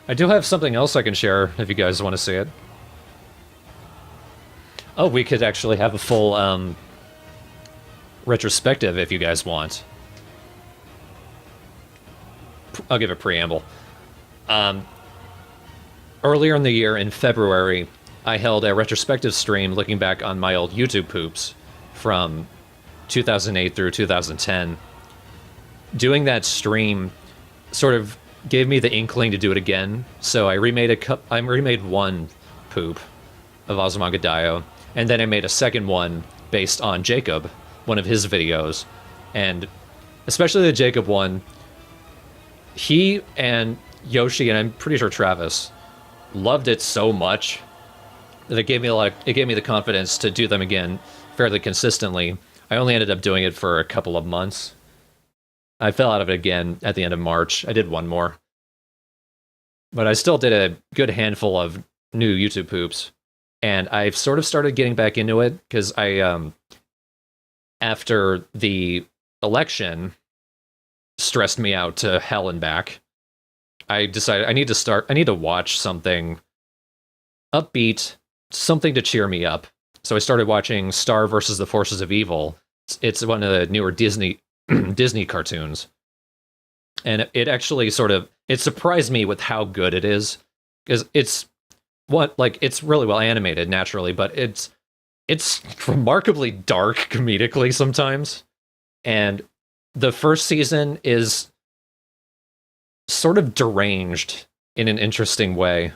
I do have something else I can share if you guys want to see it. Oh, we could actually have a full retrospective if you guys want. I'll give a preamble. Earlier in the year, in February, I held a retrospective stream looking back on my old YouTube poops from 2008 through 2010. Doing that stream sort of gave me the inkling to do it again, so I remade one poop of Azumanga Daioh, and then I made a second one based on Jacob, one of his videos, and especially the Jacob one, he and Yoshi, and I'm pretty sure Travis, loved it so much that it gave me the confidence to do them again fairly consistently. I only ended up doing it for a couple of months. I fell out of it again at the end of March. I did one more. But I still did a good handful of new YouTube poops. And I've sort of started getting back into it because after the election stressed me out to hell and back, I decided I need to watch something upbeat, something to cheer me up. So I started watching Star versus the Forces of Evil. It's one of the newer Disney cartoons. And it actually it surprised me with how good it is. Because it's really well animated naturally, but it's remarkably dark comedically sometimes. And the first season is sort of deranged in an interesting way.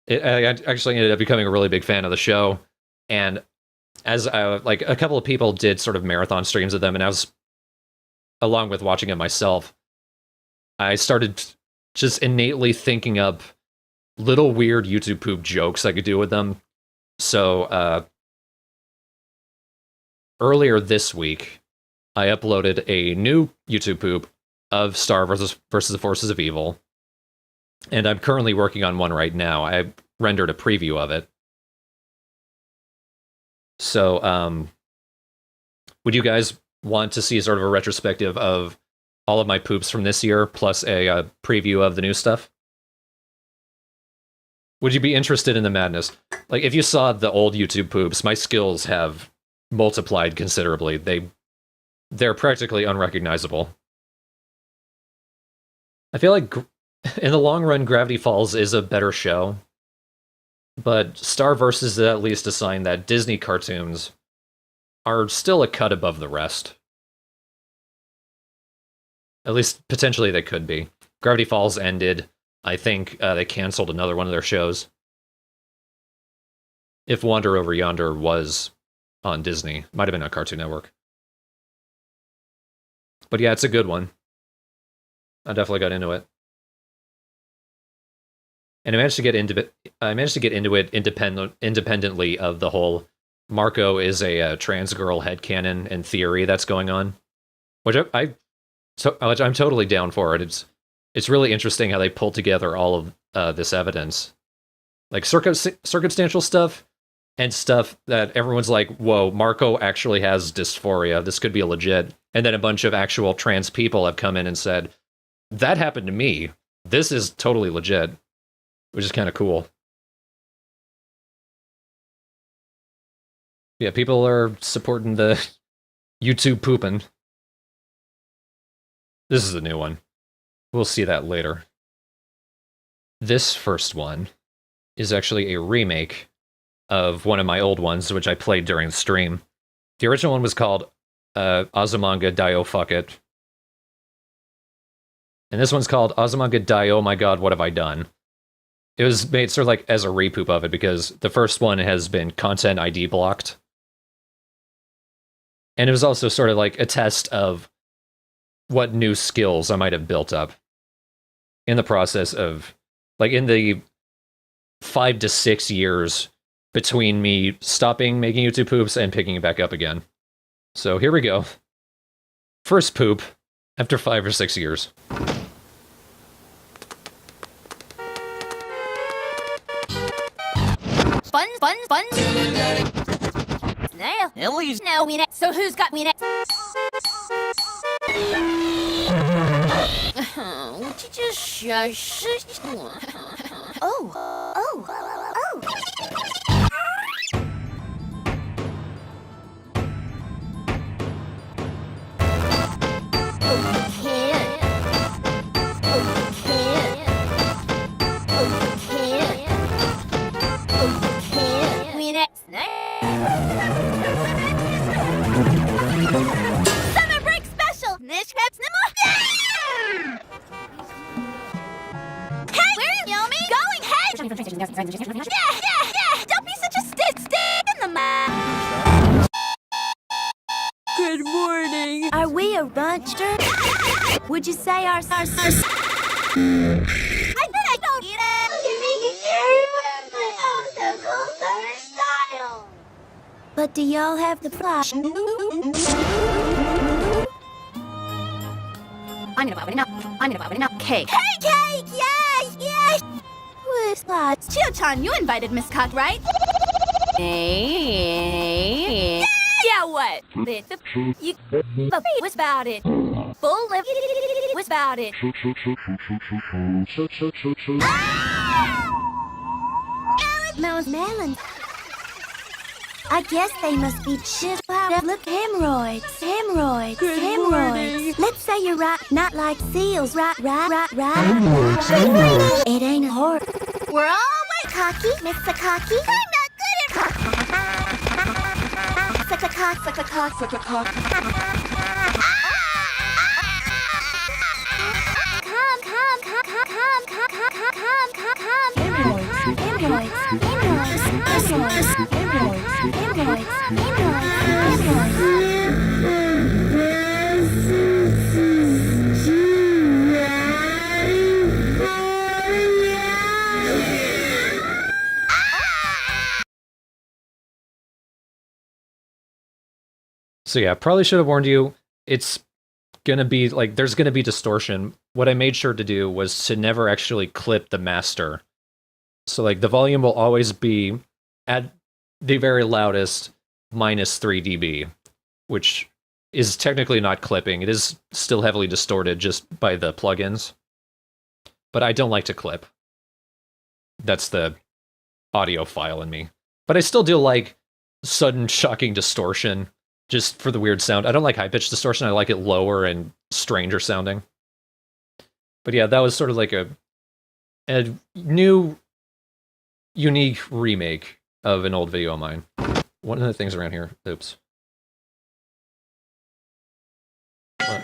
I actually ended up becoming a really big fan of the show, and as a couple of people did sort of marathon streams of them, and I was, along with watching it myself, I started just innately thinking up little weird YouTube poop jokes I could do with them. So earlier this week, I uploaded a new YouTube poop of Star versus the Forces of Evil, and I'm currently working on one right now. I rendered a preview of it. So, would you guys want to see sort of a retrospective of all of my poops from this year, plus a preview of the new stuff? Would you be interested in the madness? Like, if you saw the old YouTube poops, my skills have multiplied considerably. They're practically unrecognizable. I feel like in the long run, Gravity Falls is a better show, but Starverse is at least a sign that Disney cartoons are still a cut above the rest. At least potentially they could be. Gravity Falls ended. I think they canceled another one of their shows. If Wander Over Yonder was on Disney, might have been on Cartoon Network. But yeah, it's a good one. I definitely got into it, and I managed to get into it independently of the whole Marco is a trans girl headcanon and theory that's going on, which I'm totally down for it. It's really interesting how they pull together all of this evidence, like circumstantial stuff and stuff that everyone's like, "Whoa, Marco actually has dysphoria. This could be legit." And then a bunch of actual trans people have come in and said, "That happened to me. This is totally legit," which is kind of cool. Yeah, people are supporting the YouTube pooping. This is a new one. We'll see that later. This first one is actually a remake of one of my old ones, which I played during the stream. The original one was called Azumanga Daioh Fuck It. And this one's called Azumanga Daioh, oh my god, what have I done? It was made sort of like as a repoop of it, because the first one has been content ID blocked. And it was also sort of like a test of what new skills I might have built up in the process of, like, in the 5 to 6 years between me stopping making YouTube poops and picking it back up again. So here we go. First poop after 5 or 6 years. Fun. Now, Ellie's now we next. So who's got me next? Summer break special! Nish Reps Hey, where are you, Yomi? Going, hey! Yeah! Don't be such a stick in the mouth. Good morning. Are we a buncher? Would you say our I bet I don't eat it. But do y'all have the flash? I'm gonna open it up. Cake. Hey, cake! Yay! Where's flash? Chio-chan, you invited Miss Cock, right? Hey. Yeah, what? The was about it. Full live was about it. Mouse melon. I guess they must be shit. Look, hemorrhoids. Let's say you're right, not like seals. Right. It ain't a horse. We're always Cocky, Mr. Cocky. I'm not good at Such a cock. So yeah, probably should have warned you. It's gonna be like, there's gonna be distortion. What I made sure to do was to never actually clip the master. So like the volume will always be at the very loudest minus 3 dB, which is technically not clipping. It is still heavily distorted just by the plugins. But I don't like to clip. That's the audio file in me. But I still do like sudden shocking distortion, just for the weird sound. I don't like high-pitched distortion. I like it lower and stranger sounding. But yeah, that was sort of like a new, unique remake of an old video of mine. One of the things around here. Oops. What?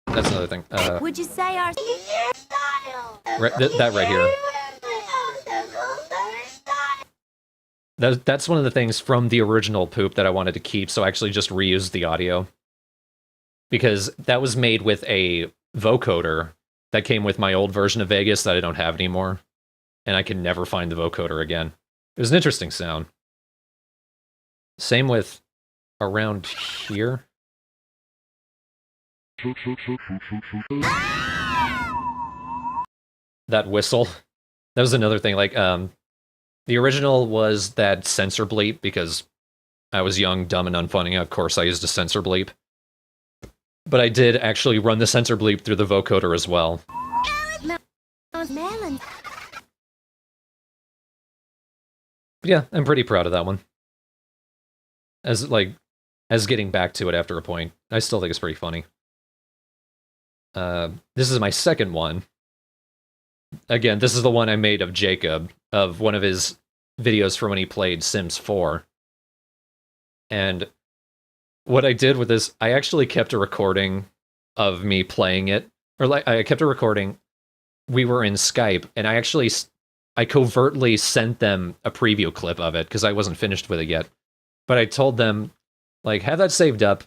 That's another thing. Would you say our That right here. That's one of the things from the original poop that I wanted to keep, so I actually just reused the audio. Because that was made with a vocoder that came with my old version of Vegas that I don't have anymore. And I can never find the vocoder again. It was an interesting sound. Same with around here. That whistle. That was another thing, like, the original was that censor bleep, because I was young, dumb, and unfunny. Of course, I used a censor bleep. But I did actually run the censor bleep through the vocoder as well. melon? But yeah, I'm pretty proud of that one. As getting back to it after a point, I still think it's pretty funny. This is my second one. Again, this is the one I made of Jacob, of one of his videos from when he played Sims 4. And what I did with this, I actually kept a recording of me playing it. Or like, I kept a recording. We were in Skype, and I covertly sent them a preview clip of it, because I wasn't finished with it yet. But I told them, like, have that saved up,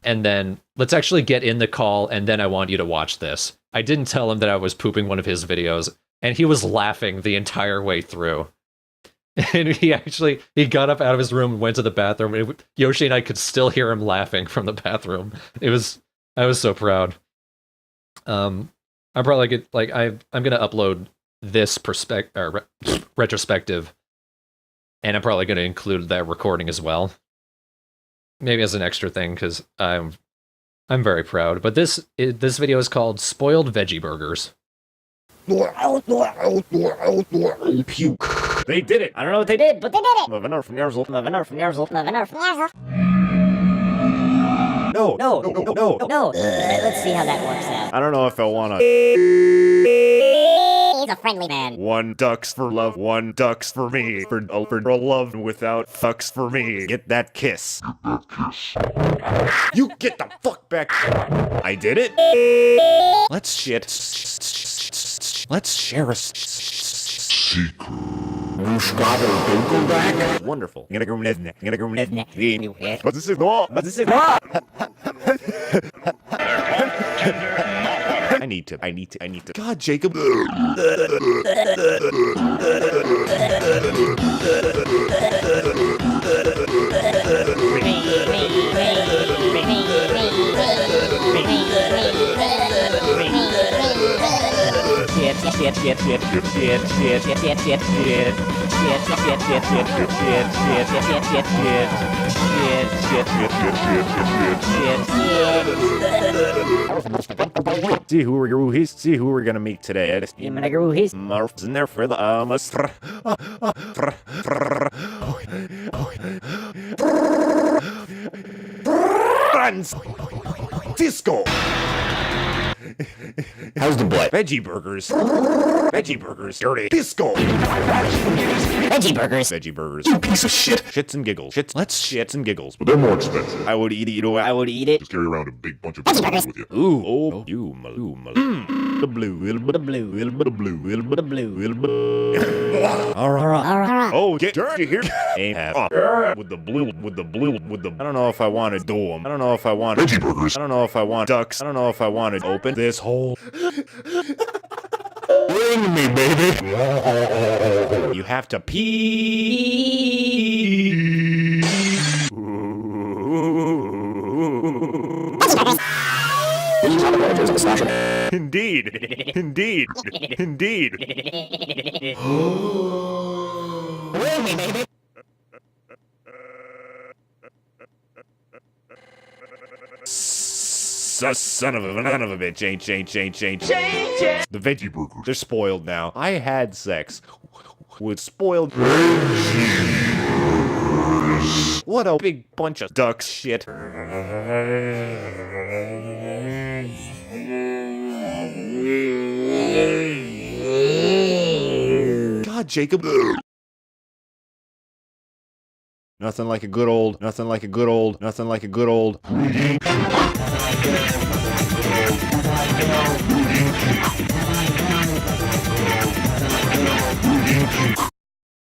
and then let's actually get in the call, and then I want you to watch this. I didn't tell him that I was pooping one of his videos, and he was laughing the entire way through. And he got up out of his room and went to the bathroom, and Yoshi and I could still hear him laughing from the bathroom. I was so proud. I'm probably I'm gonna upload this retrospective, and I'm probably gonna include that recording as well. Maybe as an extra thing, because I'm very proud. But this video is called Spoiled Veggie Burgers. Puke. They did it. I don't know what they did, but they did it. No. No. Let's see how that works out. I don't know if I wanna. He's a friendly man. One ducks for love, one ducks for me. For love without fucks for me. Get that kiss. You get the fuck back. I did it. Let's shit. Let's share a secret. Wonderful. But this is all. I need to. God, Jacob. See who we're gonna meet today. Marf's in there for the Franz Disco. How's the butt? Veggie burgers. Dirty. Disco. Veggie burgers. You piece of shit. Shits and giggles. Let's shits and giggles. But they're more expensive. I would eat it. I would eat it. Just carry around a big bunch of burgers with you. Ooh. The blue. All right. Oh, get dirty here. With the blue. I don't know if I want to do them. I don't know if I want Veggie burgers. I don't know if I want ducks. I don't know if I want to open this hole. Bring me, baby. You have to pee. Indeed. Son of a bitch, ain't. The veggie burgers, they're spoiled now. I had sex with spoiled veggie. What a big bunch of duck shit. God, Jacob. Nothing like a good old.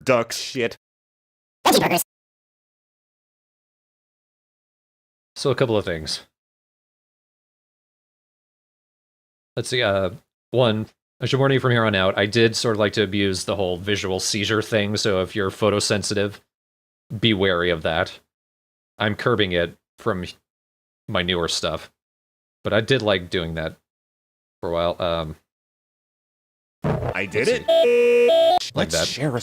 Duck shit. So a couple of things. Let's see. One, I should warn you from here on out. I did sort of like to abuse the whole visual seizure thing. So if you're photosensitive, be wary of that. I'm curbing it from my newer stuff, but I did like doing that for a while. I did it. Like Let's that. share a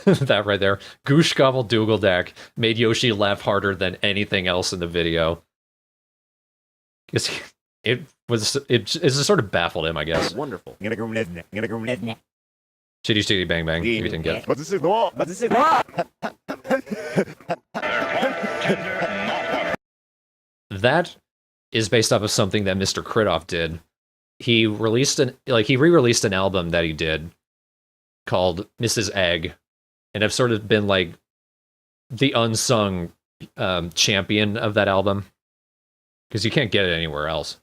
That right there. Goosh Gobble Doogledack made Yoshi laugh harder than anything else in the video. Because it just sort of baffled him, I guess. Wonderful. Chitty chitty bang bang. You didn't get. But this is all. That is based off of something that Mr. Kritoff did. He re-released an album that he did called Mrs. Egg, and I've sort of been like the unsung champion of that album because you can't get it anywhere else.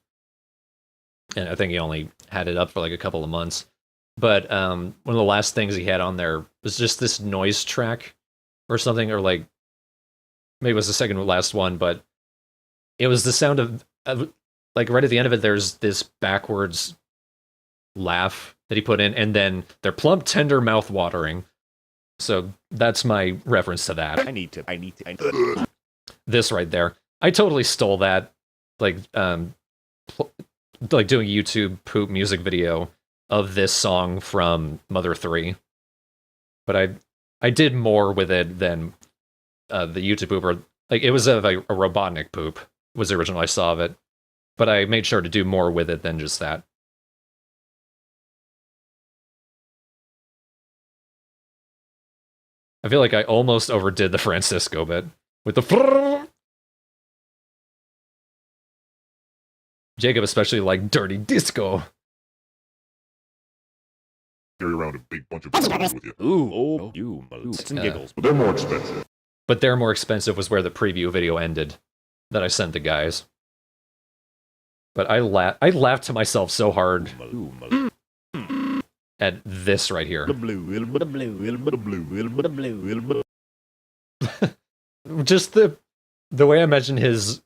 And I think he only had it up for like a couple of months. But one of the last things he had on there was just this noise track or something, or like maybe it was the second to last one, but it was the sound of like right at the end of it, there's this backwards laugh that he put in, and then they're plump, tender, mouth watering. So that's my reference to that. I need to. This right there, I totally stole that, like doing a YouTube poop music video of this song from Mother 3. But I did more with it than the YouTube pooper Like, it was a Robotnik poop, was the original I saw of it. But I made sure to do more with it than just that. I feel like I almost overdid the Francisco bit with the Jacob especially liked dirty disco. Carry around a big bunch of burgers with you. Ooh, oh, you shits and giggles. But they're more expensive. But They're More Expensive was where the preview video ended that I sent the guys. But I laughed to myself so hard at this right here. Just the way I imagine his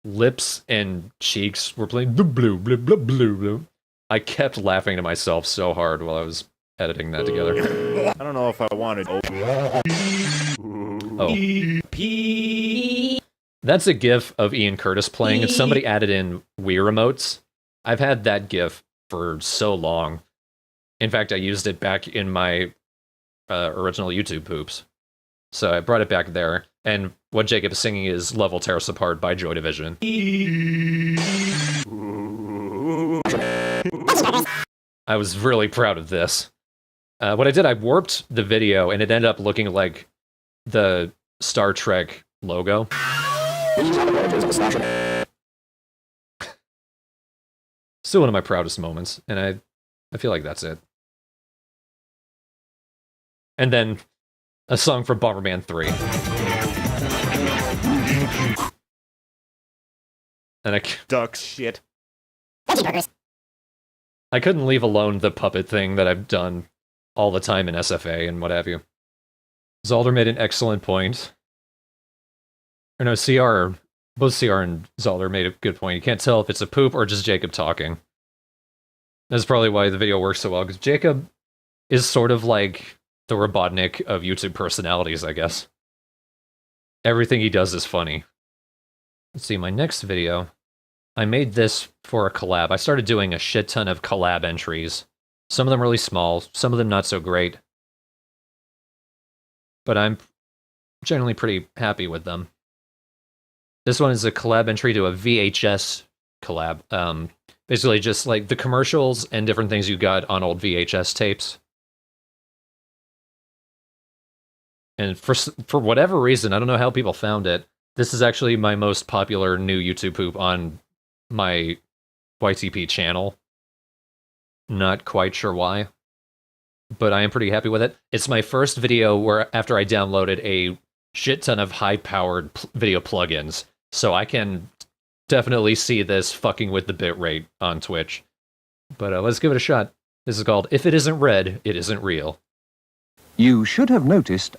lips and cheeks were playing blue, blue, blue, blue, blue. I kept laughing to myself so hard while I was editing that together. I don't know if I wanted. Oh. That's a GIF of Ian Curtis playing, and somebody added in Wii remotes. I've had that GIF for so long. In fact, I used it back in my original YouTube poops. So I brought it back there, and what Jacob is singing is Love Will Tear Us Apart by Joy Division. I was really proud of this. What I did, I warped the video, and it ended up looking like the Star Trek logo. Still one of my proudest moments, and I feel like that's it. And then a song for Bomberman 3. And Duck shit. I couldn't leave alone the puppet thing that I've done all the time in SFA and what have you. Zalder made an excellent point. Or no, both CR and Zalder made a good point. You can't tell if it's a poop or just Jacob talking. That's probably why the video works so well, because Jacob is sort of like the Robotnik of YouTube personalities, I guess. Everything he does is funny. Let's see, my next video, I made this for a collab. I started doing a shit ton of collab entries. Some of them really small, some of them not so great. But I'm generally pretty happy with them. This one is a collab entry to a VHS collab. Basically just like the commercials and different things you got on old VHS tapes. And for whatever reason, I don't know how people found it, this is actually my most popular new YouTube poop on my YTP channel. Not quite sure why, but I am pretty happy with it. It's my first video where after I downloaded a shit ton of high-powered video plugins, so I can definitely see this fucking with the bitrate on Twitch. But let's give it a shot. This is called If It Isn't Red, It Isn't Real. You should have noticed.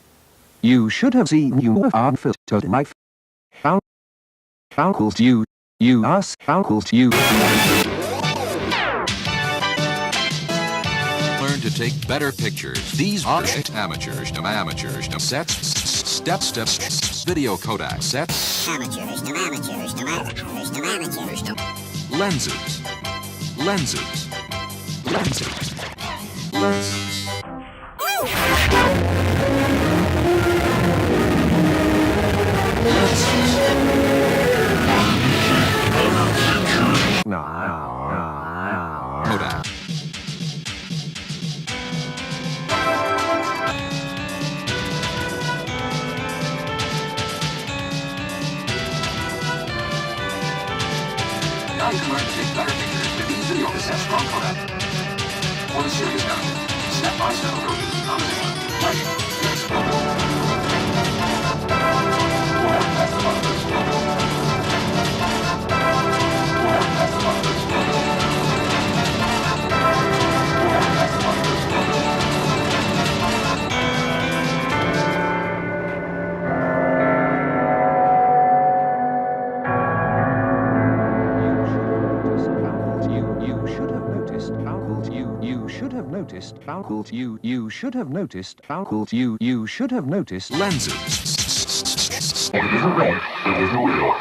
You should have seen you are filtered knife. How cool you us? How cool you? Learn to take better pictures. These are amateurs, steps, video Kodak sets, lenses. Kodak. Now you can learn to take better pictures with these video cassettes from Kodak. For the serious benefit, step-by-step approaches to composition, lighting, exposure. You should have noticed how cool you should have noticed Lenses. If it isn't red, it isn't real.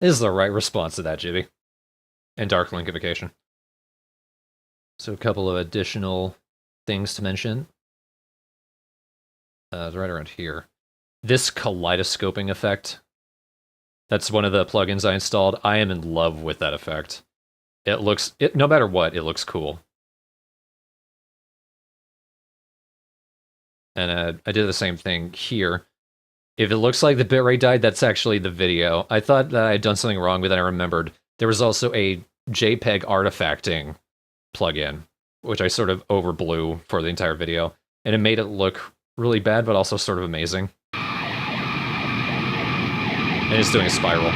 is the right response to that, Jibby. And Dark Linkification. So a couple of additional things to mention. Right around here. This kaleidoscoping effect. That's one of the plugins I installed. I am in love with that effect. No matter what, it looks cool. And I did the same thing here. If it looks like the bitrate died, that's actually the video. I thought that I had done something wrong, but then I remembered there was also a JPEG artifacting plugin, which I sort of overblew for the entire video, and it made it look really bad, but also sort of amazing. And it's doing a spiral.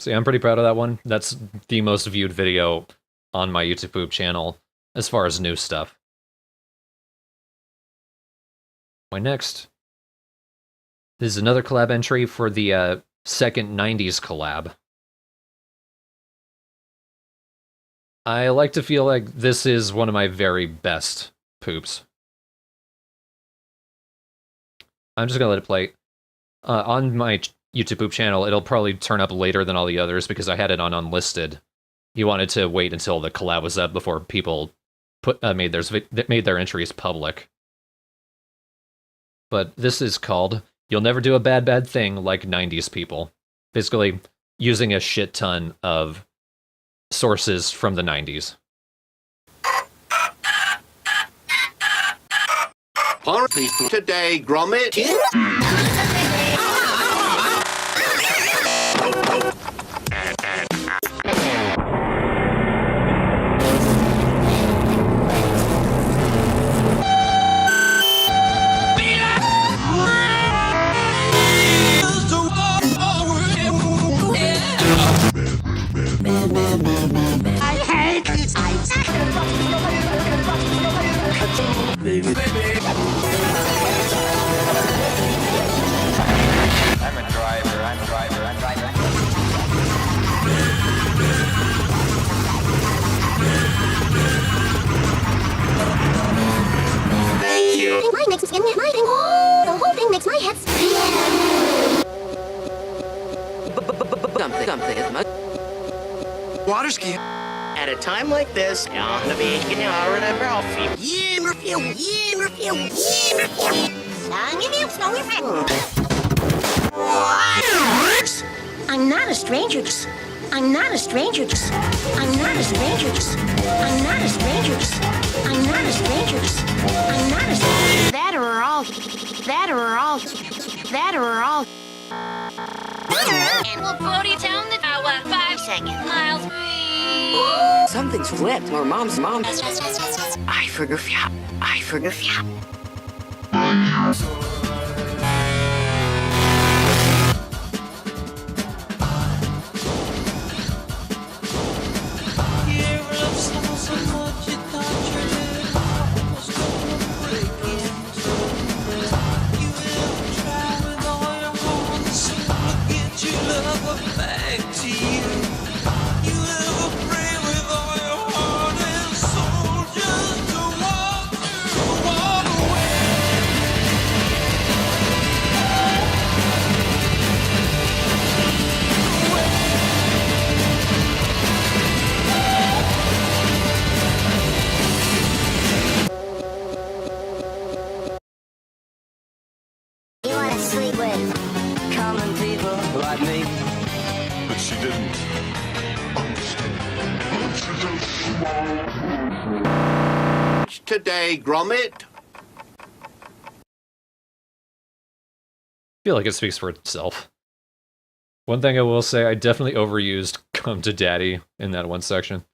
So yeah, I'm pretty proud of that one. That's the most viewed video on my YouTube channel as far as new stuff. My next is another collab entry for the second 90s collab. I like to feel like this is one of my very best poops. I'm just gonna let it play. On my YouTube poop channel, it'll probably turn up later than all the others because I had it on unlisted. He wanted to wait until the collab was up before people made their entries public. But this is called "You'll Never Do a Bad Thing Like 90s People." Basically, using a shit ton of sources from the 90s. Party today, Gromit. I'm a driver. Mine makes me skin my thing. The whole thing makes my head spin. Something is my Water ski. At a time like this, on the beach, getting out of the Ralphie. Yeah, refuel. Snowy I'm not a stranger. I'm not a stranger. I'm not a stranger. I'm not a stranger. I'm not a stranger. I'm not a stranger. That are all. And we'll float down the tower 5 seconds. Miles. something's flipped. Or mom's mom. I forgot. Today, Gromit. I feel like it speaks for itself. One thing I will say, I definitely overused "Come to Daddy" in that one section.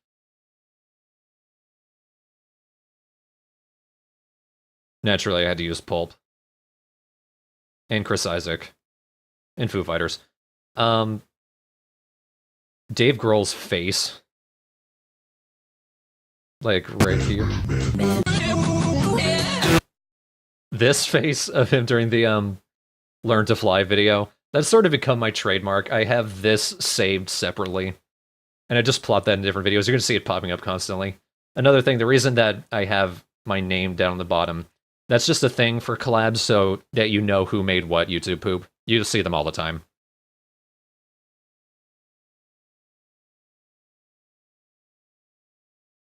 Naturally, I had to use Pulp. And Chris Isaac. And Foo Fighters. Dave Grohl's face. Like, right here. This face of him during the, Learn to Fly video, that's sort of become my trademark. I have this saved separately. And I just plot that in different videos. You're going to see it popping up constantly. Another thing, the reason that I have my name down on the bottom That's just a thing for collabs so that you know who made what YouTube poop. You see them all the time.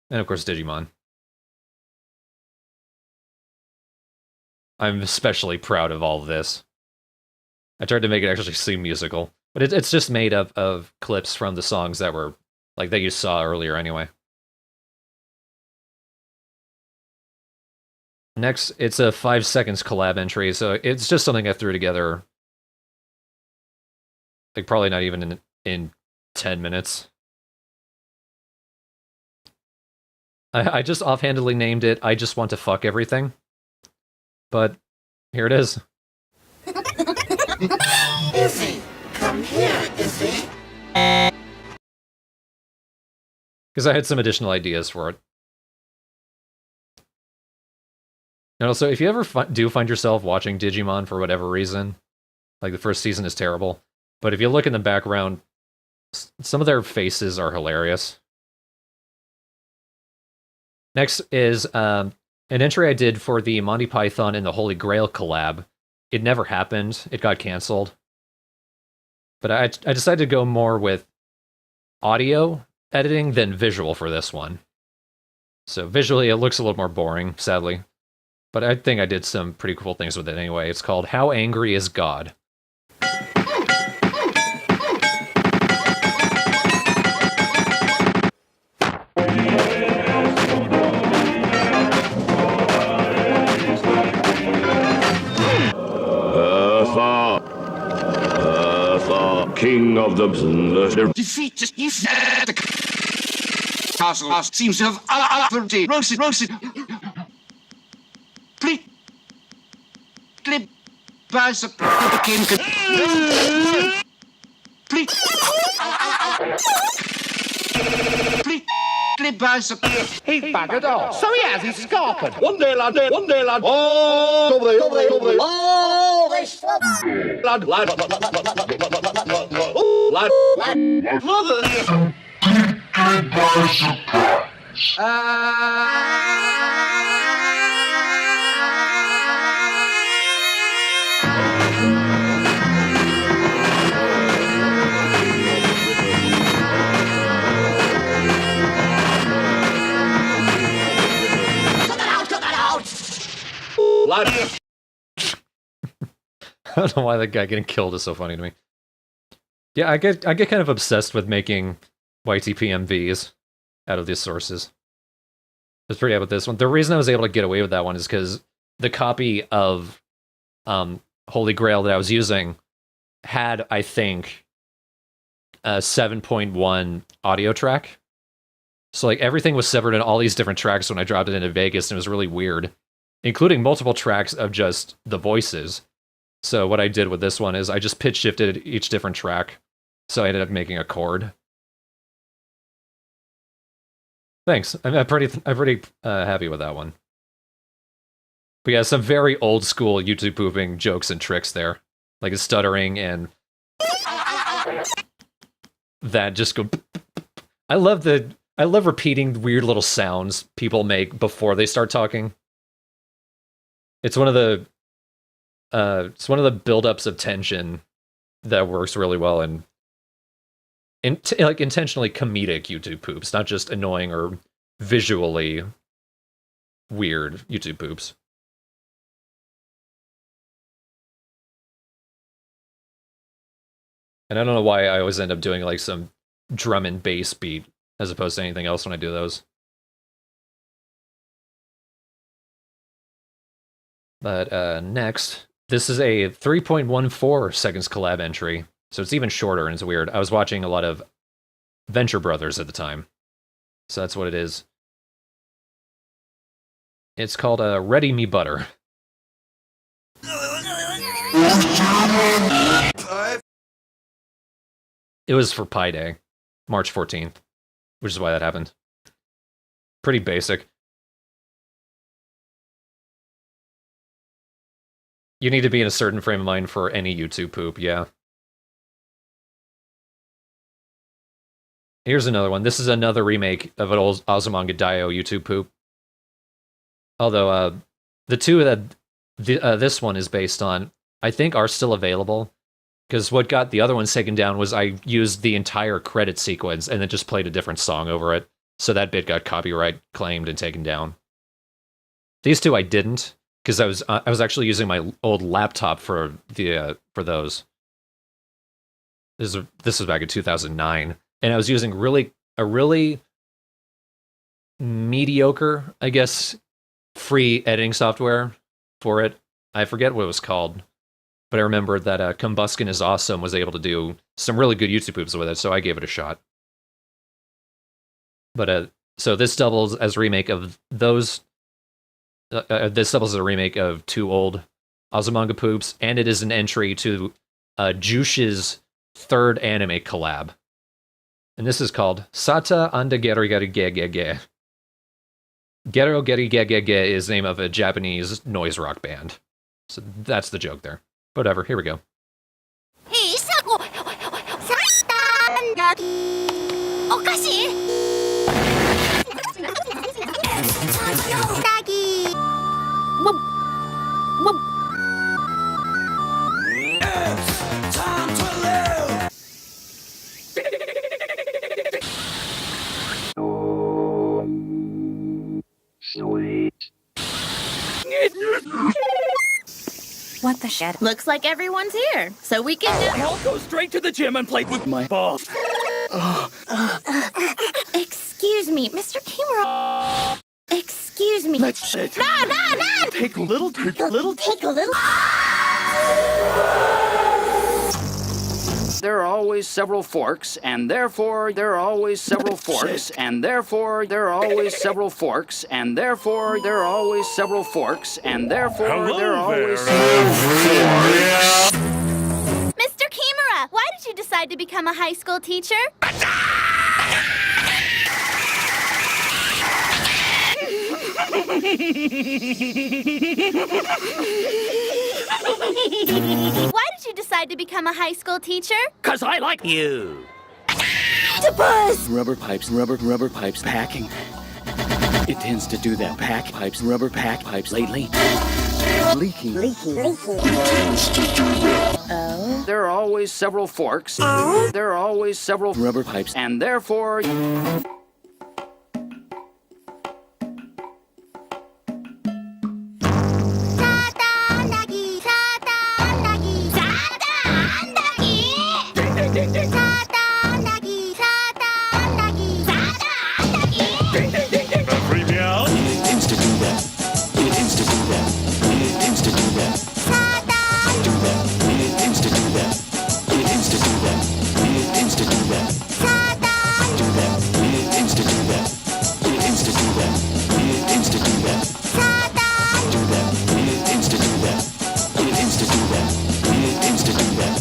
And of course, Digimon. I'm especially proud of all of this. I tried to make it actually seem musical, but it's just made up of clips from the songs that were, like, that you saw earlier anyway. Next, it's a 5 seconds collab entry, so it's just something I threw together, like, probably not even in 10 minutes. I just offhandedly named it, I Just Want to Fuck Everything. But here it is. Izzy, come here, Izzy. Because I had some additional ideas for it. And also, if you ever do find yourself watching Digimon for whatever reason, like the first season is terrible, but if you look in the background, some of their faces are hilarious. Next is an entry I did for the Monty Python and the Holy Grail collab. It never happened. It got canceled. But I decided to go more with audio editing than visual for this one. So visually, it looks a little more boring, sadly. But I think I did some pretty cool things with it anyway. It's called How Angry Is God? King of the defeat just you the castle seems to have roasted please by the king He's buggered off. So he has, he's scarpered. One day, lad. Oh, Oh, they stop. lad. Mother. I don't know why that guy getting killed is so funny to me. Yeah, I get kind of obsessed with making YTP MVs out of these sources. I was pretty happy with this one. The reason I was able to get away with that one is because the copy of Holy Grail that I was using had, I think, a 7.1 audio track. So like everything was severed in all these different tracks when I dropped it into Vegas, and it was really weird, including multiple tracks of just the voices. So what I did with this one is I just pitch shifted each different track. So I ended up making a chord. Thanks. I'm pretty happy with that one. But yeah, some very old school YouTube pooping jokes and tricks there, like stuttering and that just go. I love repeating weird little sounds people make before they start talking. It's one of the buildups of tension that works really well and like intentionally comedic YouTube poops, not just annoying or visually weird YouTube poops. And I don't know why I always end up doing like some drum and bass beat as opposed to anything else when I do those. But next, this is a 3.14 seconds collab entry, so it's even shorter and it's weird. I was watching a lot of Venture Brothers at the time, so that's what it is. It's called Ready Me Butter. It was for Pi Day, March 14th, which is why that happened. Pretty basic. You need to be in a certain frame of mind for any YouTube poop, yeah. Here's another one. This is another remake of an old Azumanga Daioh YouTube poop. Although, The two that this one is based on, I think, are still available. Because what got the other ones taken down was I used the entire credit sequence and then just played a different song over it. So that bit got copyright claimed and taken down. These two I didn't, because I was actually using my old laptop for those. This was back in 2009, and I was using a really mediocre, I guess, free editing software for it. I forget what it was called, but I remember that Combuskin is Awesome was able to do some really good YouTube poops with it, so I gave it a shot. But so this doubles as a remake of those. This doubles as a remake of two old Azumanga poops, and it is an entry to Jush's third anime collab. And this is called Sata Anda Geri Geri Ge Ge Ge. Gero Geri Ge Ge Ge is the name of a Japanese noise rock band. So that's the joke there. Whatever, here we go. Hey, Sako! Okashi! Time to live! Sweet. What the shit? Looks like everyone's here, so we can I'll go straight to the gym and play with my balls. Excuse me, Mr. Kimura. Excuse me. Let's sit. No! Take a little. Take a little. There are always several forks, and therefore there are always several forks, and therefore there are always several forks, and therefore there are always several forks, and therefore there are always several forks. Mr. Kimura, why did you decide to become a high school teacher? Why did you decide to become a high school teacher? 'Cause I like you. To buzz! Rubber pipes, packing. It tends to do that. Rubber pipes lately. Leaking. Oh? There are always several forks. There are always several Rubber pipes. and therefore Free me out. It tends to do that. It tends to do that. It tends to do that. Do that. It tends to do that. It tends to do that. It tends to do that. Do that. It tends to do that. It tends to do that. It tends to do that. Do that. It tends to do that. It tends to do that. It tends to do that.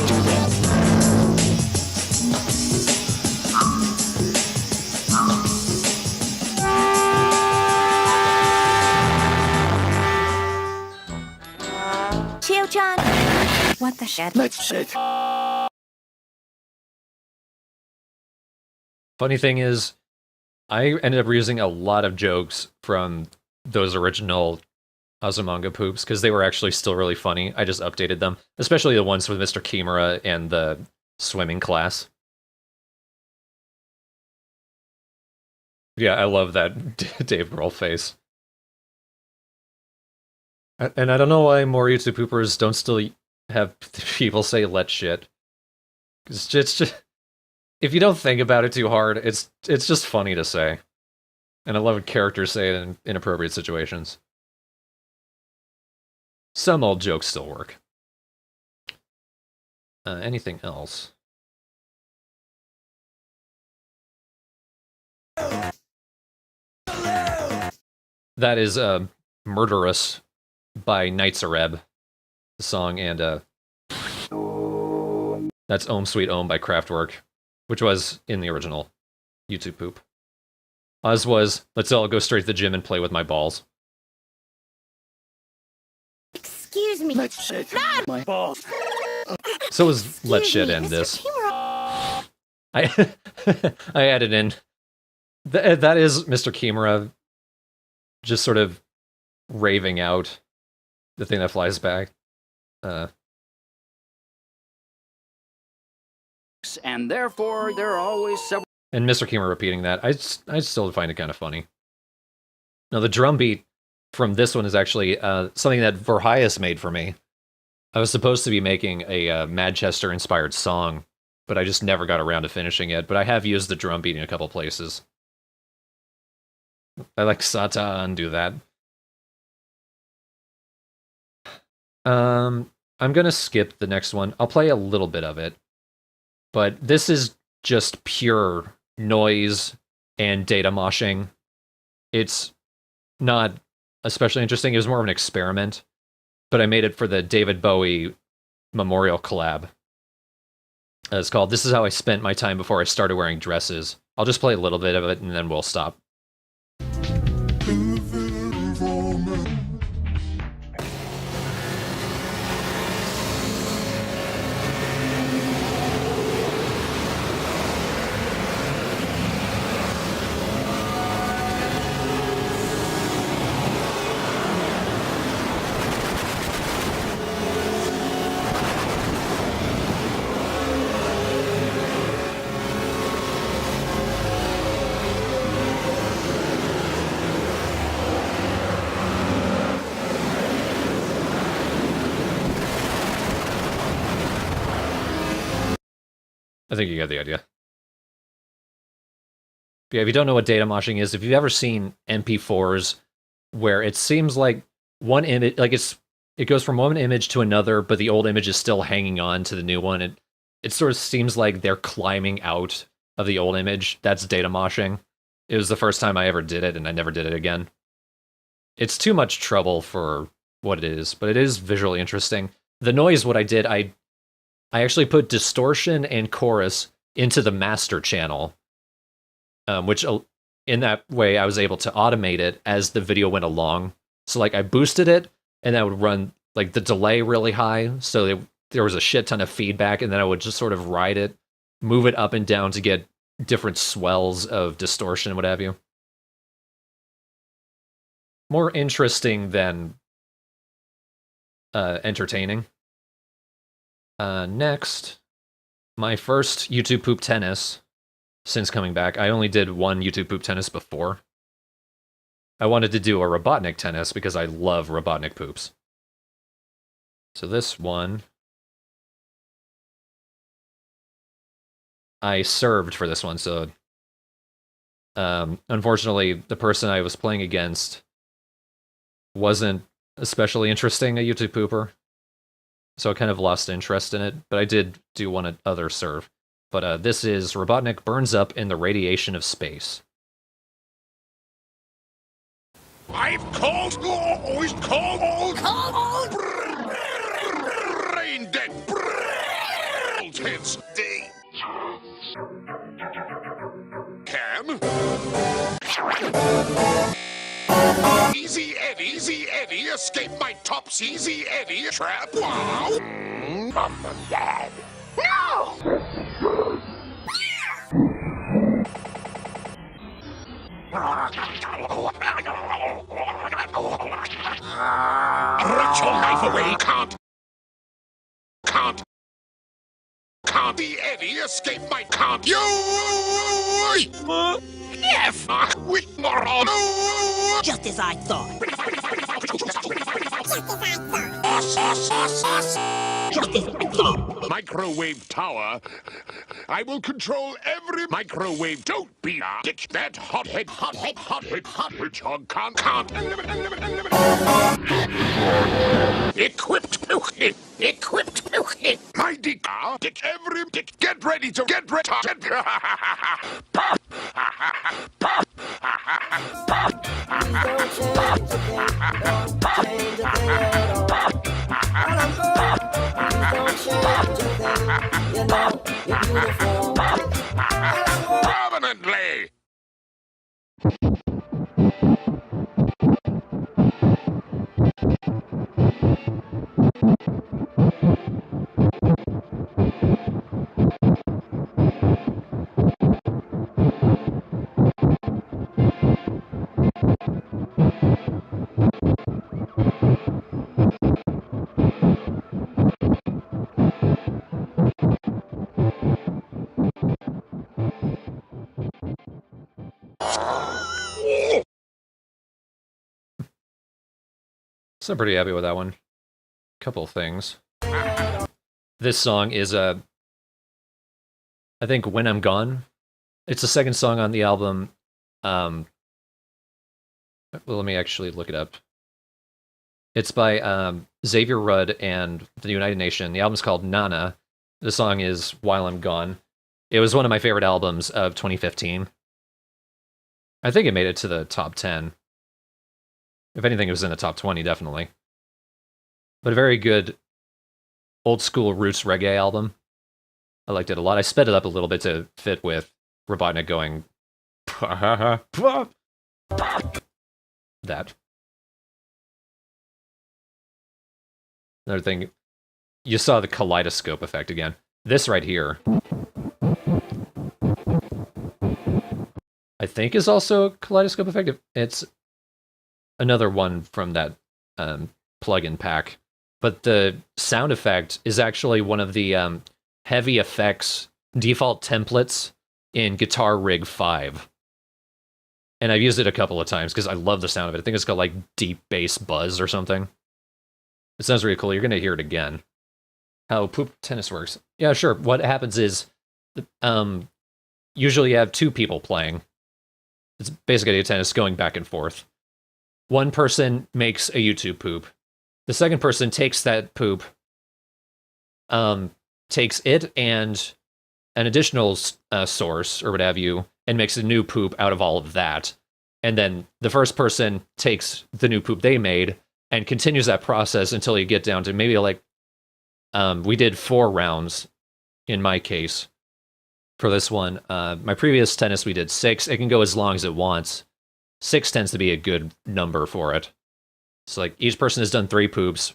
Do that. Chio-chan! What the shit? Let's sit. Funny thing is, I ended up reusing a lot of jokes from those original Azumanga poops because they were actually still really funny. I just updated them, especially the ones with Mr. Kimura and the swimming class. Yeah, I love that Dave Grohl face. And I don't know why more YouTube poopers don't still have people say "let shit." It's just if you don't think about it too hard, it's just funny to say. And I love when characters say it in inappropriate situations. Some old jokes still work. Anything else? That is Murderous by Nightzareb, the song, and that's Om Sweet Om by Kraftwerk, which was in the original YouTube poop. Oz was, let's all go straight to the gym and play with my balls. Excuse me. Let's sit. My balls. So was Let Shit End Mr. this. Kimura. I added in, that is Mr. Kimura just sort of raving out the thing that flies back. And therefore, there are always several... And Mr. Keemer repeating that, I still find it kind of funny. Now, the drum beat from this one is actually something that Verhias made for me. I was supposed to be making a Manchester-inspired song, but I just never got around to finishing it. But I have used the drum beat in a couple places. I like Satan do that. I'm gonna skip the next one. I'll play a little bit of it. But this is just pure noise and data moshing. It's not especially interesting. It was more of an experiment. But I made it for the David Bowie Memorial collab. It's called This Is How I Spent My Time Before I Started Wearing Dresses. I'll just play a little bit of it and then we'll stop. I think you get the idea. Yeah, if you don't know what data moshing is, if you've ever seen MP4s where it seems like one image, like it goes from one image to another, but the old image is still hanging on to the new one, it sort of seems like they're climbing out of the old image. That's data moshing. It was the first time I ever did it, and I never did it again. It's too much trouble for what it is, but it is visually interesting. The noise, what I did, I actually put distortion and chorus into the master channel, which in that way I was able to automate it as the video went along. So like I boosted it, and I would run like the delay really high, so there was a shit ton of feedback, and then I would just sort of ride it, move it up and down to get different swells of distortion and what have you. More interesting than entertaining. Next, my first YouTube poop tennis since coming back. I only did one YouTube poop tennis before. I wanted to do a Robotnik tennis because I love Robotnik poops. So this one, I served for this one, so unfortunately the person I was playing against wasn't especially interesting, a YouTube pooper. So I kind of lost interest in it, but I did do one other serve. But this is Robotnik Burns Up in the Radiation of Space. I've called, always called, brain dead, heads, Cam. Easy Eddie, escape my tops, Easy Eddie, trap, wow. Mom and Dad. No! Rot your knife away, can't. The Eddie escape my can't. You! F! We moron! Just as I thought. Just as I thought. Microwave tower. I will control every microwave. Don't be a dick. That hothead hedgehog can't. Equipped. My dick. Every dick. Get ready. Permanently. So I'm pretty happy with that one. Couple things. This song is I think When I'm Gone. It's the second song on the album. Well, let me actually look it up. It's by Xavier Rudd and the United Nation. The album's called Nana. The song is While I'm Gone. It was one of my favorite albums of 2015. I think it made it to the top 10. If anything, it was in the top 20, definitely. But a very good old school roots reggae album. I liked it a lot. I sped it up a little bit to fit with Robotnik going that. Another thing, you saw the kaleidoscope effect again. This right here, I think is also a kaleidoscope effect. It's another one from that plugin pack. But the sound effect is actually one of the heavy effects default templates in Guitar Rig 5. And I've used it a couple of times because I love the sound of it. I think it's called like Deep Bass Buzz or something. It sounds really cool. You're going to hear it again. How poop tennis works. Yeah, sure. What happens is usually you have two people playing. It's basically a tennis going back and forth. One person makes a YouTube poop. The second person takes that poop, takes it and an additional source or what have you, and makes a new poop out of all of that. And then the first person takes the new poop they made and continues that process until you get down to maybe like, we did 4 rounds in my case for this one. My previous tennis, we did 6. It can go as long as it wants. 6 tends to be a good number for it. So like each person has done 3 poops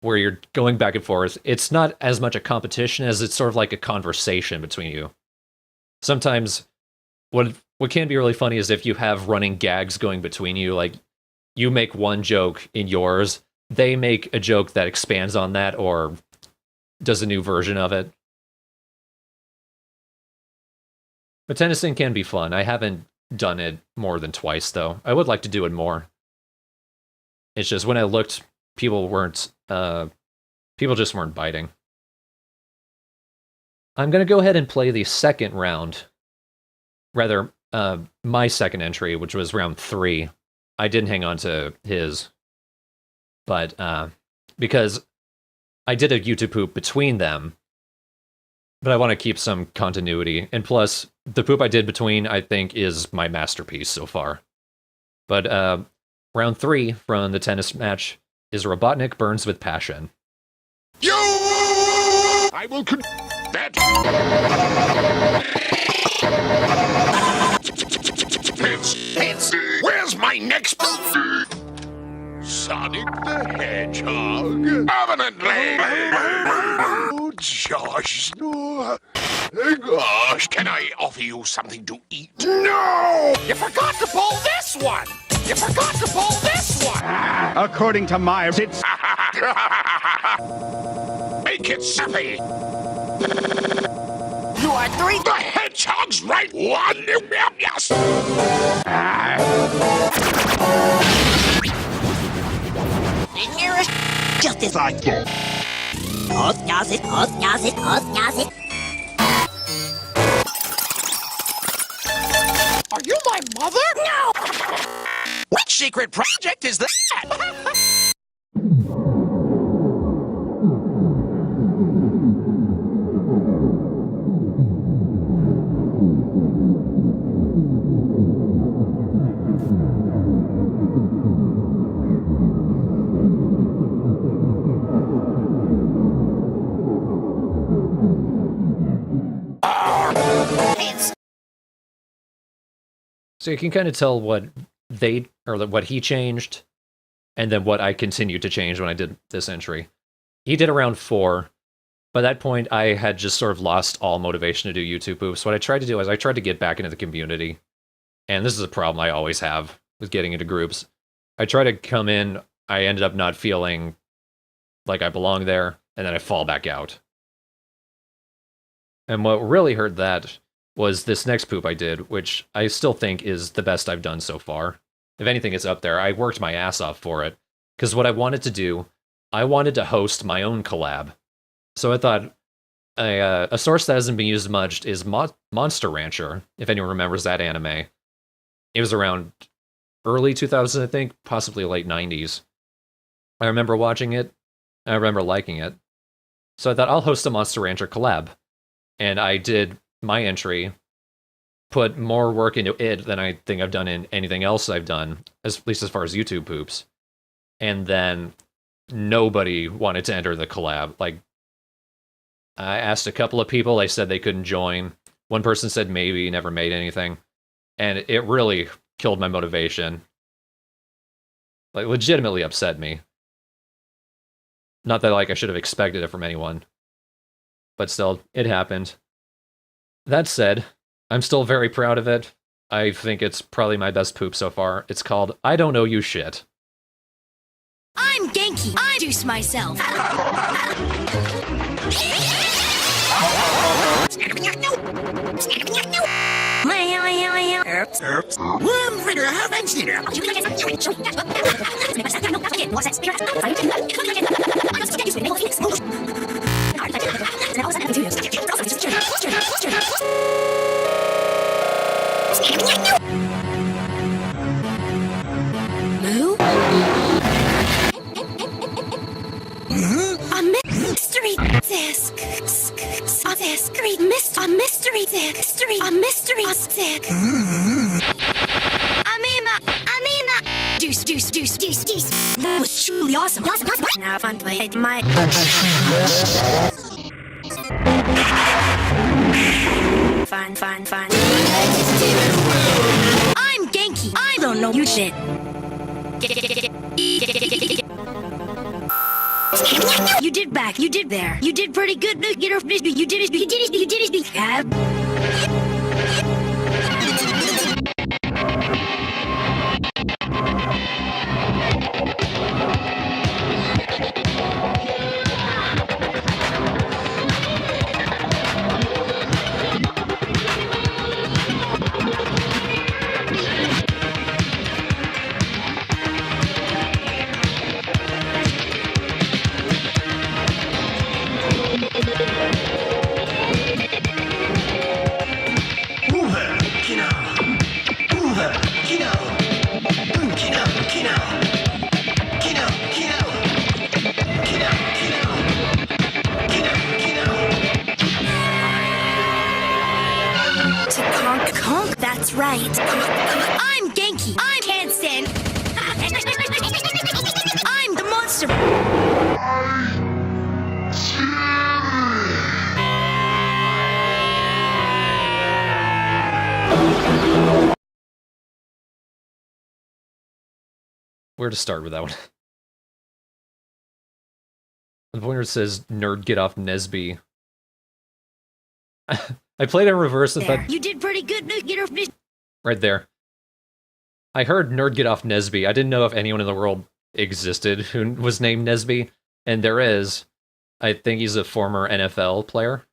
where you're going back and forth. It's not as much a competition as it's sort of like a conversation between you. Sometimes what can be really funny is if you have running gags going between you, like you make one joke in yours, they make a joke that expands on that or does a new version of it. But tennising can be fun. I haven't done it more than twice, though. I would like to do it more. It's just when I looked, people just weren't biting. I'm going to go ahead and play the second round. Rather, my second entry, which was round 3. I didn't hang on to his. But because I did a YouTube poop between them, but I want to keep some continuity. And plus, the poop I did between, I think, is my masterpiece so far. But round 3 from the tennis match is Robotnik Burns with Passion. You! I will that. Fancy. Where's my next move? Sonic the Hedgehog. Evidently. Oh, Josh. Gosh, can I offer you something to eat? No! You forgot to pull this one! You forgot to pull this one! According to my... It's... Make it sappy! You are 3... The hedgehog's right one! Yes! Just as I thought. Are you my mother? No! Which secret project is that? So you can kind of tell what what he changed, and then what I continued to change when I did this entry. He did around 4. By that point, I had just sort of lost all motivation to do YouTube poofs. What I tried to do is I tried to get back into the community. And this is a problem I always have with getting into groups. I try to come in, I ended up not feeling like I belong there, and then I fall back out. And what really hurt that was this next poop I did, which I still think is the best I've done so far. If anything, it's up there. I worked my ass off for it. Because what I wanted to do, I wanted to host my own collab. So I thought a source that hasn't been used much is Monster Rancher, if anyone remembers that anime. It was around early 2000s, I think, possibly late 90s. I remember watching it. I remember liking it. So I thought I'll host a Monster Rancher collab. And I did my entry, put more work into it than I think I've done in anything else I've done, at least as far as YouTube poops. And then nobody wanted to enter the collab. Like, I asked a couple of people, they said they couldn't join. One person said maybe, never made anything. And it really killed my motivation. Like, legitimately upset me. Not that, like, I should have expected it from anyone. But still, it happened. That said, I'm still very proud of it. I think it's probably my best poop so far. It's called I Don't Know You Shit. I'm Genki. I juice myself. Moo? A mystery disc. A mystery disc. A mystery disc. Amina. Deuce. That was truly awesome. Now fun play my. Fine. I'm Genki. I don't know you shit. You did back. You did there. You did pretty good. You did it. That's right. I'm Genki. I can't stand. I'm the monster. Where to start with that one? The pointer says, "Nerd, get off Nesby." I played in reverse and thought, you did pretty good. right there. I heard "Nerd, get off Nesby." I didn't know if anyone in the world existed who was named Nesby, and there is. I think he's a former NFL player,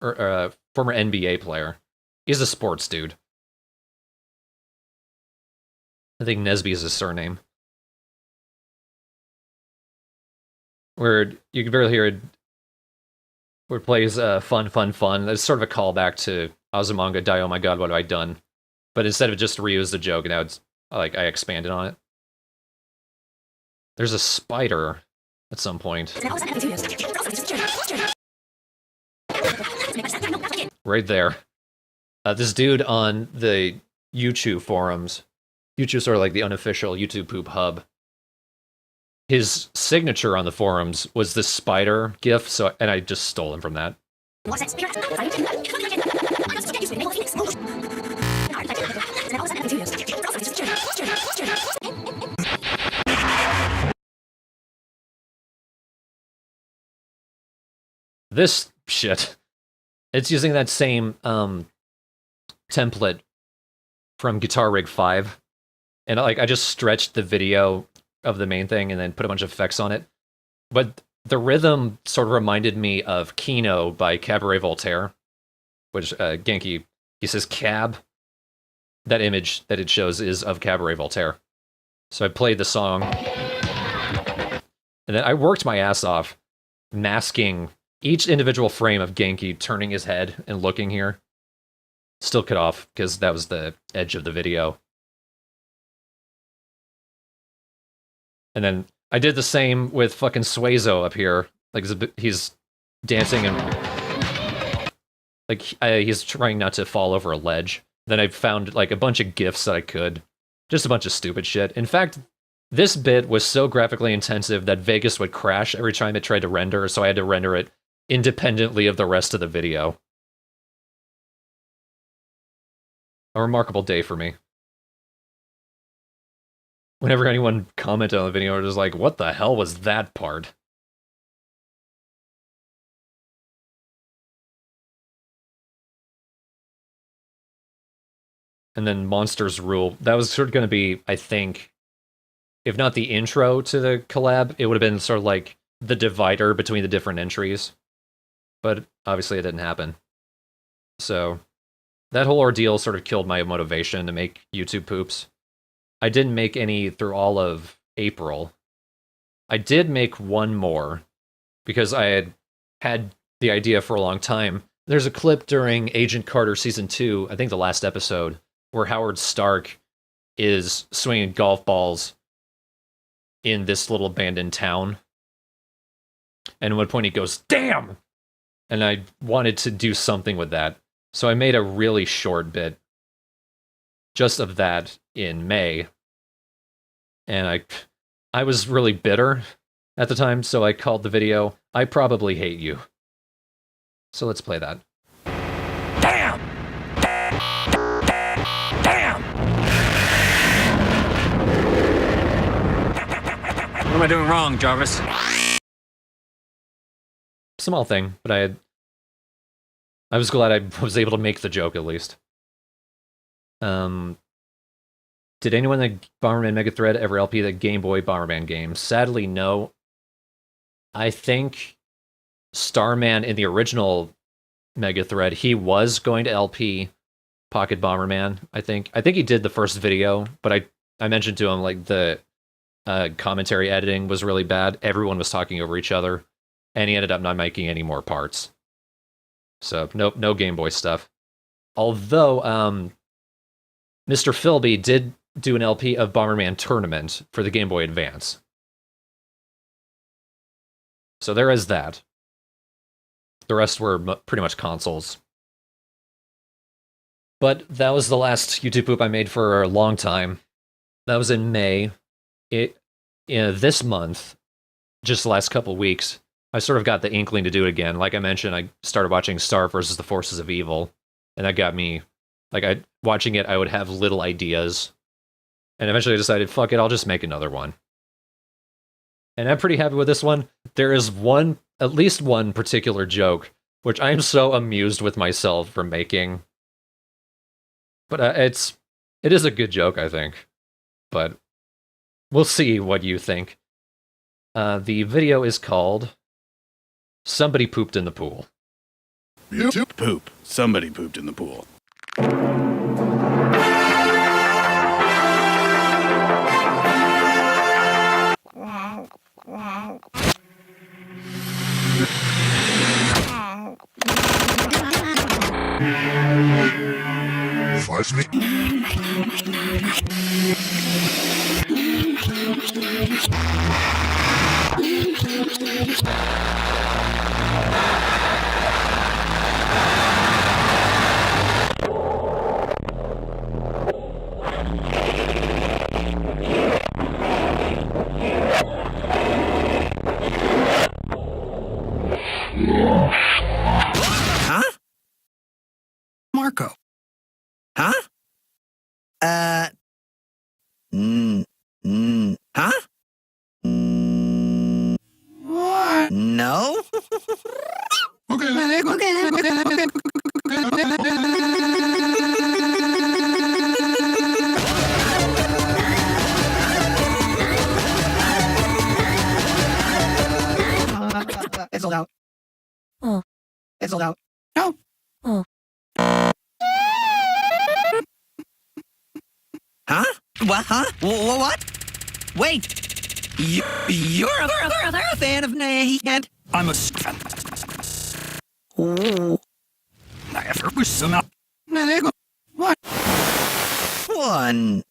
or former NBA player. He's a sports dude. I think Nesby is his surname. Where you can barely hear it. Where it plays fun. That's sort of a callback to Azumanga Dai, oh my god, what have I done? But instead of just reuse the joke, now it's like I expanded on it. There's a spider at some point. Right there. This dude on the YouTube forums, YouTube's sort of like the unofficial YouTube poop hub. His signature on the forums was this spider gif, and I just stole him from that. This shit, it's using that same template from Guitar Rig 5, and I just stretched the video of the main thing and then put a bunch of effects on it. But the rhythm sort of reminded me of Kino by Cabaret Voltaire, which Genki, he says cab. That image that it shows is of Cabaret Voltaire. So I played the song. And then I worked my ass off masking each individual frame of Genki turning his head and looking here. Still cut off because that was the edge of the video. And then I did the same with fucking Suezo up here. Like, he's dancing and like he's trying not to fall over a ledge. Then I found like a bunch of GIFs that I could. Just a bunch of stupid shit. In fact, this bit was so graphically intensive that Vegas would crash every time it tried to render, so I had to render it independently of the rest of the video. A remarkable day for me. Whenever anyone commented on the video, it was like, what the hell was that part? And then Monsters Rule. That was sort of going to be, I think, if not the intro to the collab, it would have been sort of like the divider between the different entries. But obviously it didn't happen. So that whole ordeal sort of killed my motivation to make YouTube poops. I didn't make any through all of April. I did make one more because I had had the idea for a long time. There's a clip during Agent Carter Season 2, I think the last episode, where Howard Stark is swinging golf balls in this little abandoned town. And at one point he goes, damn! And I wanted to do something with that. So I made a really short bit just of that in May. And I was really bitter at the time, so I called the video, I Probably Hate You. So let's play that. Damn! Damn! What am I doing wrong, Jarvis? Small thing, but I was glad I was able to make the joke at least. Did anyone in the Bomberman Mega Thread ever LP the Game Boy Bomberman game? Sadly, no. I think Starman in the original Mega Thread, he was going to LP Pocket Bomberman, I think. I think he did the first video, but I mentioned to him, like, the commentary editing was really bad. Everyone was talking over each other, and he ended up not making any more parts. So, no Game Boy stuff. Although, Mr. Philby did do an LP of Bomberman Tournament for the Game Boy Advance. So there is that. The rest were pretty much consoles. But that was the last YouTube poop I made for a long time. That was in May. This month, just the last couple weeks, I sort of got the inkling to do it again. Like I mentioned, I started watching Star vs. the Forces of Evil, and that got me, like, watching it, I would have little ideas. And eventually I decided, fuck it, I'll just make another one. And I'm pretty happy with this one. There is at least one particular joke, which I am so amused with myself for making. But it is a good joke, I think. But we'll see what you think. The video is called Somebody Pooped in the Pool. YouTube poop. Somebody pooped in the pool. Huh? Marco. Huh? Huh? What? No? It's sold out. Oh. It's sold out. No. Oh. Huh? What? Huh? What? Wait. You're a fan of me, and I'm a. Ooh. I was some. What? One.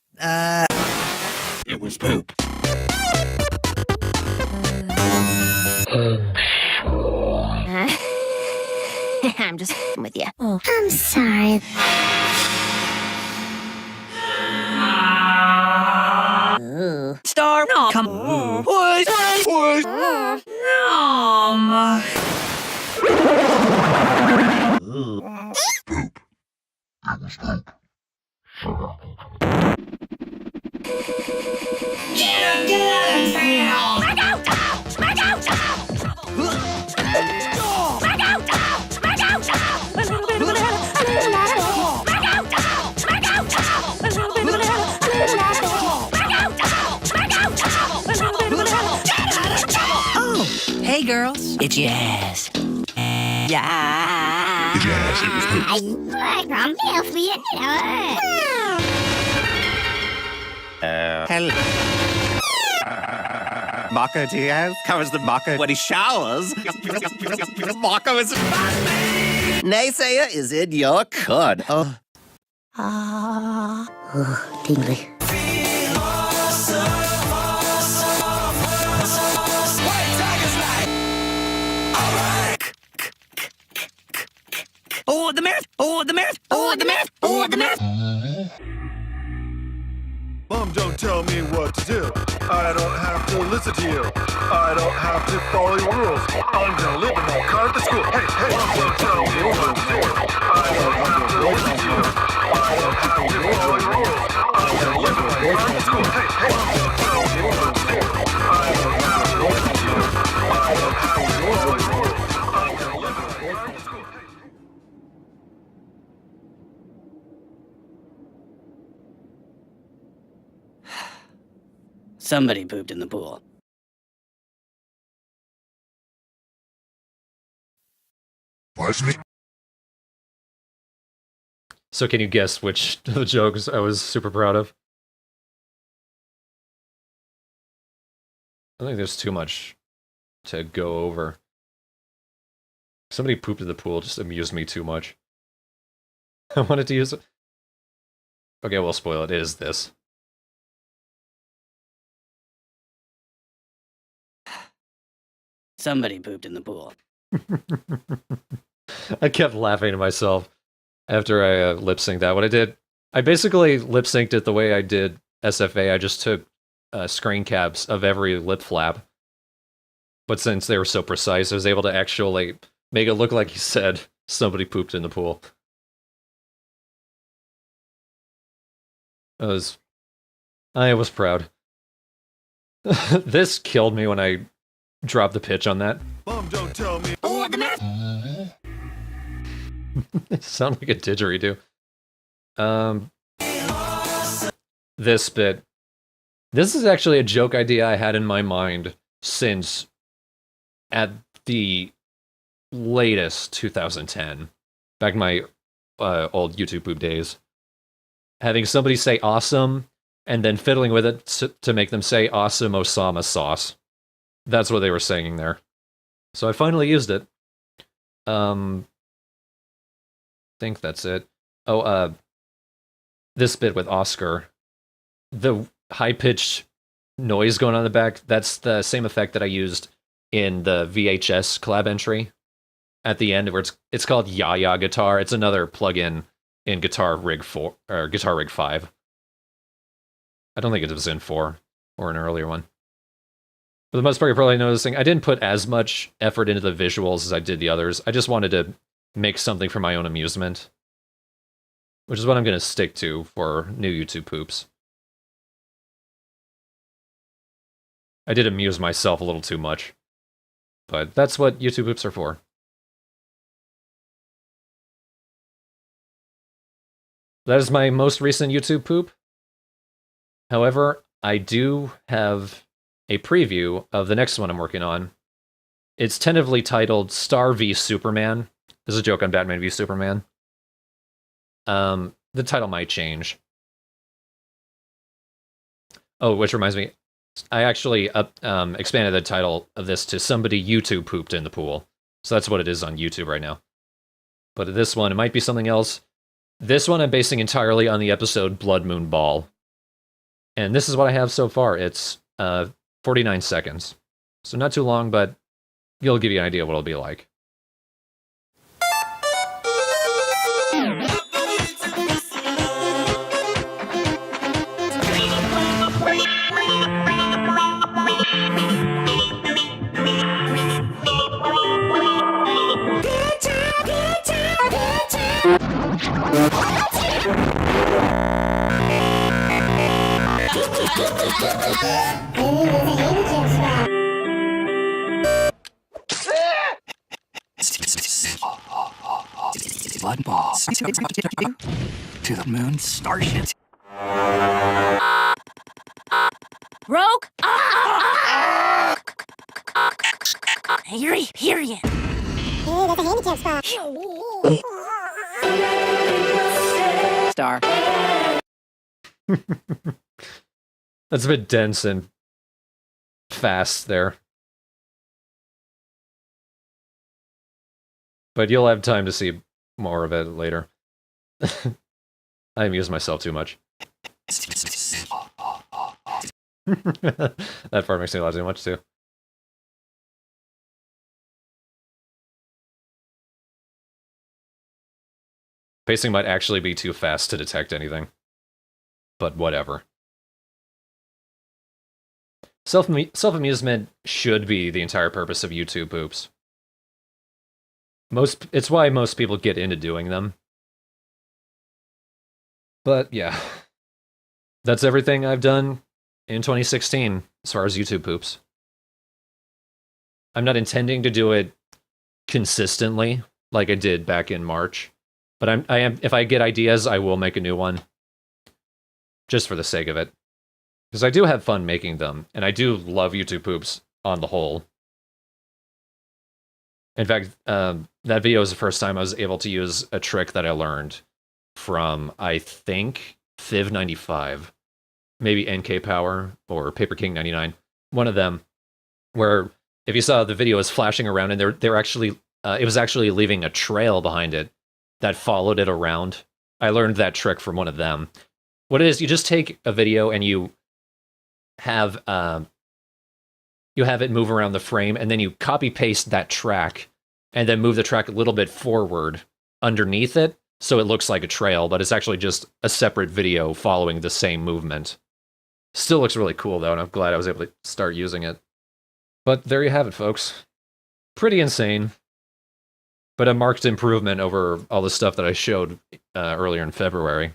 It was poop. I'm just with you. Oh, I'm sorry. Star, no, come on. Push. No. Poop. It was poop. Hey girls, it's Yaz. Yeah. Yes, it was poop. Hello. Marco Diaz covers the Marco when he showers. Marco is. Naysayer is in your cud. Oh. Tingly. Oh, the math! Oh, the math! Oh, the math! Oh, the math! Mom, don't tell me what to do. I don't have to listen to you. I don't have to follow your rules. I'm gonna live in my car to school. Hey, Mom, don't tell me what to do. I don't have to listen to you. I don't have to follow your rules. I'm gonna live in my car to school. Hey, Mom, don't tell me what to do. I don't have to listen to you. I don't have to follow your rules. I'm gonna live in my car to school. Somebody pooped in the pool. Was me? So can you guess which of the jokes I was super proud of? I think there's too much to go over. Somebody pooped in the pool just amused me too much. I wanted to use it. Okay, we'll spoil it. It is this. Somebody pooped in the pool. I kept laughing to myself after I lip synced that. What I did, I basically lip synced it the way I did SFA. I just took screen caps of every lip flap. But since they were so precise, I was able to actually make it look like he said somebody pooped in the pool. I was proud. This killed me when I dropped the pitch on that. Mom, don't tell me. Oh, the math! It sounded like a didgeridoo. This bit. This is actually a joke idea I had in my mind since at the latest 2010, back in my old YouTube poop days. Having somebody say awesome and then fiddling with it to make them say awesome Osama sauce. That's what they were saying there. So I finally used it. I think that's it. Oh, this bit with Oscar. The high-pitched noise going on in the back, that's the same effect that I used in the VHS collab entry at the end, where it's called Ya Guitar. It's another plugin in Guitar Rig 4 or Guitar Rig 5. I don't think it was in 4 or an earlier one. For the most part, you're probably noticing I didn't put as much effort into the visuals as I did the others. I just wanted to make something for my own amusement, which is what I'm going to stick to for new YouTube poops. I did amuse myself a little too much, but that's what YouTube poops are for. That is my most recent YouTube poop. However, I do have a preview of the next one I'm working on. It's tentatively titled Star v Superman. This is a joke on Batman v Superman. The title might change. Oh, which reminds me, I actually expanded the title of this to Somebody YouTube Pooped in the Pool. So that's what it is on YouTube right now. But this one, it might be something else. This one I'm basing entirely on the episode Blood Moon Ball. And this is what I have so far. It's 49 seconds. So not too long, but it'll give you an idea of what it'll be like. Blood balls to the moon starship. Rogue? Hear ya. Hey, that's a handicap spot. Star. That's a bit dense and fast there. But you'll have time to see more of it later. I amuse myself too much. That part makes me laugh too much too. Pacing might actually be too fast to detect anything. But whatever. Self-amusement should be the entire purpose of YouTube poops. It's why most people get into doing them. But yeah. That's everything I've done in 2016 as far as YouTube poops. I'm not intending to do it consistently like I did back in March. But I am if I get ideas, I will make a new one. Just for the sake of it. Because I do have fun making them, and I do love YouTube poops on the whole. In fact, that video was the first time I was able to use a trick that I learned from, I think, Thiv95, maybe NK Power, or Paper King 99, one of them, where if you saw the video was flashing around, and they're actually, it was actually leaving a trail behind it that followed it around. I learned that trick from one of them. What it is, you just take a video and you have it move around the frame, and then you copy paste that track, and then move the track a little bit forward underneath it, so it looks like a trail, but it's actually just a separate video following the same movement. Still looks really cool though, and I'm glad I was able to start using it. But there you have it, folks. Pretty insane, but a marked improvement over all the stuff that I showed earlier in February.